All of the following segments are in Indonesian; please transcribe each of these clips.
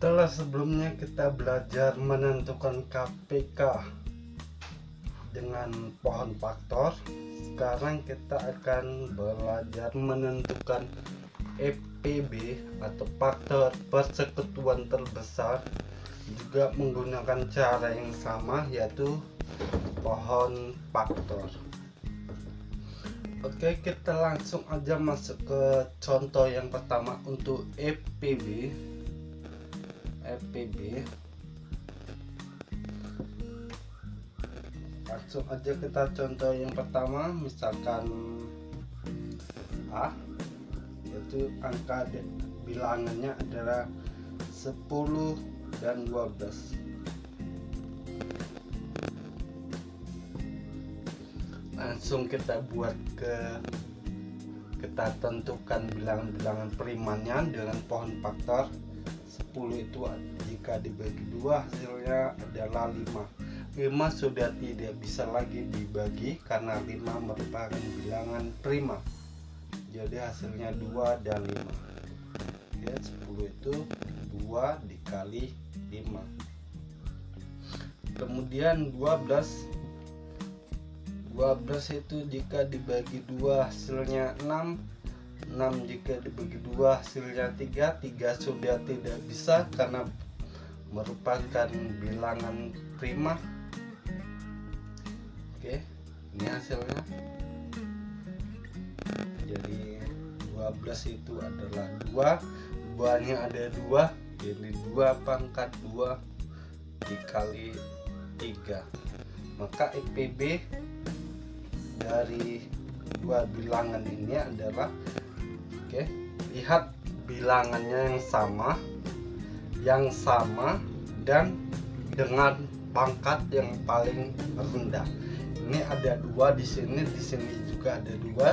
Setelah sebelumnya kita belajar menentukan KPK dengan pohon faktor, sekarang kita akan belajar menentukan FPB atau faktor persekutuan terbesar, juga menggunakan cara yang sama, yaitu pohon faktor. Oke, kita langsung aja masuk ke contoh yang pertama untuk FPB. Langsung aja kita contoh yang pertama, misalkan A, yaitu angka bilangannya adalah 10 dan 12. Langsung kita buat kita tentukan bilangan-bilangan primanya dengan pohon faktor. 10 itu jika dibagi 2 hasilnya adalah 5. 5 sudah tidak bisa lagi dibagi karena 5 merupakan bilangan prima. Jadi hasilnya 2 dan 5. Ya, 10 itu 2 dikali 5. Kemudian 12 itu jika dibagi 2 hasilnya 6. 6 jika dibagi 2 hasilnya 3. 3 sudah tidak bisa karena merupakan bilangan prima. Oke, ini hasilnya. Jadi 12 itu adalah 2. 2 nya ada 2, jadi 2 pangkat 2 dikali 3. Maka FPB dari dua bilangan ini adalah, oke, lihat bilangannya yang sama dan dengan pangkat yang paling rendah. Ini ada 2 di sini juga ada 2.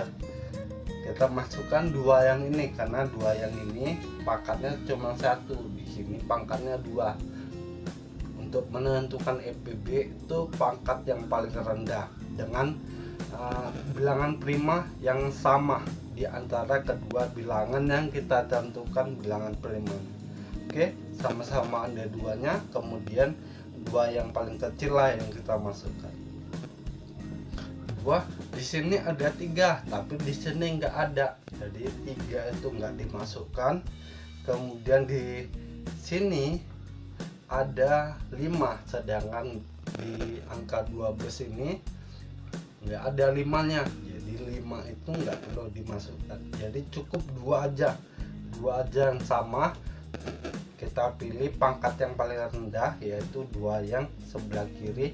Kita masukkan 2 yang ini karena 2 yang ini pangkatnya cuma 1, di sini pangkatnya 2. Untuk menentukan FPB itu pangkat yang paling rendah dengan bilangan prima yang sama di antara kedua bilangan yang kita tentukan bilangan prima. Oke, sama-sama ada 2-nya, kemudian 2 yang paling kecil lah yang kita masukkan. 2 di sini ada 3, tapi di sini nggak ada, jadi 3 itu nggak dimasukkan. Kemudian di sini ada 5, sedangkan di angka 12 ini nggak ada 5-nya, jadi 5 itu nggak perlu dimasukkan. Jadi cukup 2 aja yang sama. Kita pilih pangkat yang paling rendah, yaitu 2 yang sebelah kiri,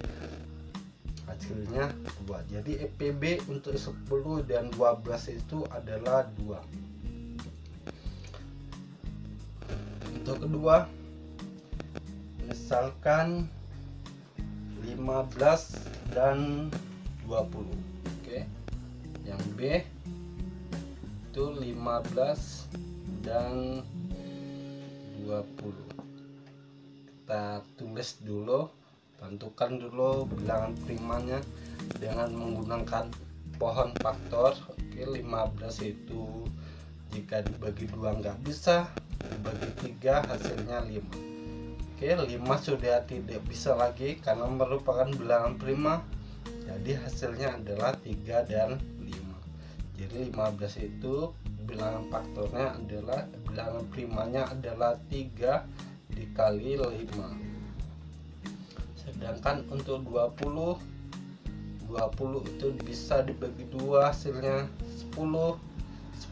hasilnya 2. Jadi FPB untuk 10 dan 12 itu adalah 2. Untuk kedua, misalkan 15 dan 20. Oke, yang B itu 15 dan 20. Kita tulis dulu, tentukan dulu bilangan primanya dengan menggunakan pohon faktor. Oke, 15 itu jika dibagi 2 nggak bisa, dibagi 3 hasilnya 5. Oke, 5 sudah tidak bisa lagi karena merupakan bilangan prima, jadi hasilnya adalah 3 dan 5. Jadi 15 itu bilangan faktornya adalah, bilangan primanya adalah 3 dikali 5. Sedangkan untuk 20 itu bisa dibagi 2 hasilnya 10.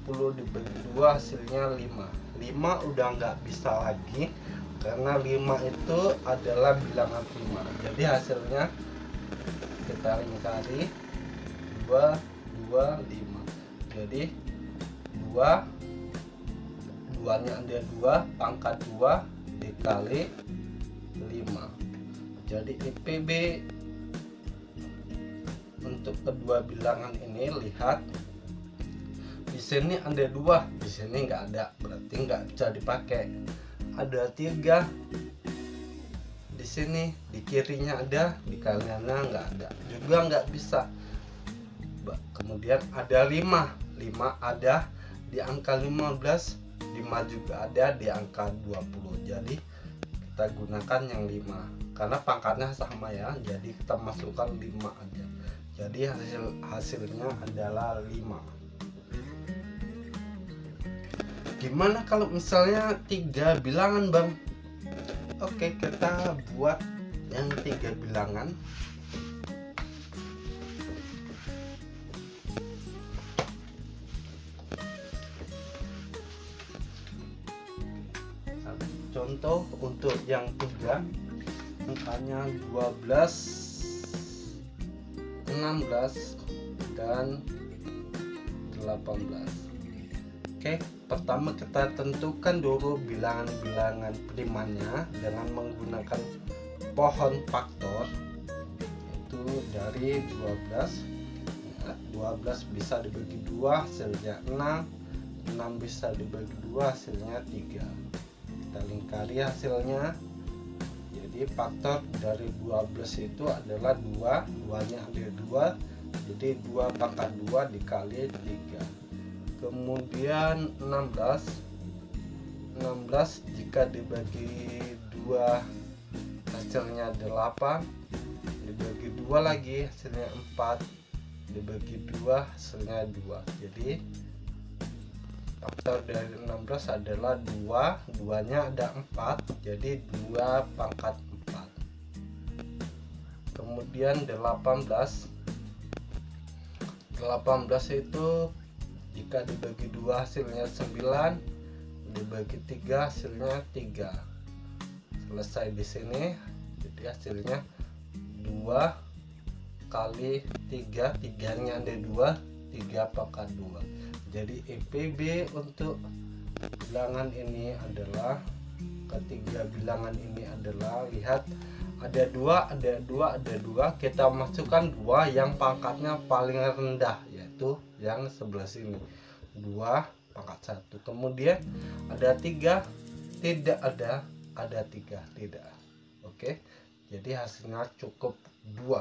10 dibagi 2 hasilnya 5. 5 udah nggak bisa lagi karena 5 itu adalah bilangan prima. Jadi hasilnya kita lingkari 2, 2, 5. Jadi 2 nya ada 2, pangkat 2 dikali 5. Jadi FPB untuk kedua bilangan ini, lihat di sini ada 2, di sini nggak ada, berarti nggak bisa dipakai. Ada 3 di sini, di kirinya ada, di kanannya nggak ada, juga nggak bisa. Kemudian ada 5 ada di angka 15, 5 juga ada di angka 20. Jadi kita gunakan yang 5 karena pangkatnya sama ya, jadi kita masukkan 5 aja. Jadi hasilnya adalah 5. Gimana kalau misalnya 3 bilangan Bang? Oke, kita buat yang 3 bilangan. Contoh untuk yang 3 angkanya 12, 16 dan 18. Oke, pertama kita tentukan dulu bilangan-bilangan primanya dengan menggunakan pohon faktor, itu dari 12. 12 bisa dibagi 2 hasilnya 6, 6 bisa dibagi 2 hasilnya 3. Kita lingkari hasilnya. Jadi faktor dari 12 itu adalah 2, 2-nya ada 2, jadi 2 pangkat 2 dikali 3. Kemudian 16 jika dibagi 2 hasilnya 8, dibagi 2 lagi hasilnya 4, dibagi 2 hasilnya 2. Jadi faktor dari 16 adalah 2, 2-nya ada 4, jadi 2 pangkat 4. Kemudian 18 itu jika dibagi 2 hasilnya 9, dibagi 3 hasilnya 3. Selesai di sini. Jadi hasilnya 2 kali 3, 3-nya ada 2, 3 pangkat 2. Jadi EPB untuk bilangan ini adalah, ketiga bilangan ini adalah, lihat ada 2, ada 2, ada 2, kita masukkan 2 yang pangkatnya paling rendah, yaitu yang sebelah sini, 2 pangkat 1. Kemudian ada 3, tidak ada 3, tidak. Oke, jadi hasilnya cukup 2.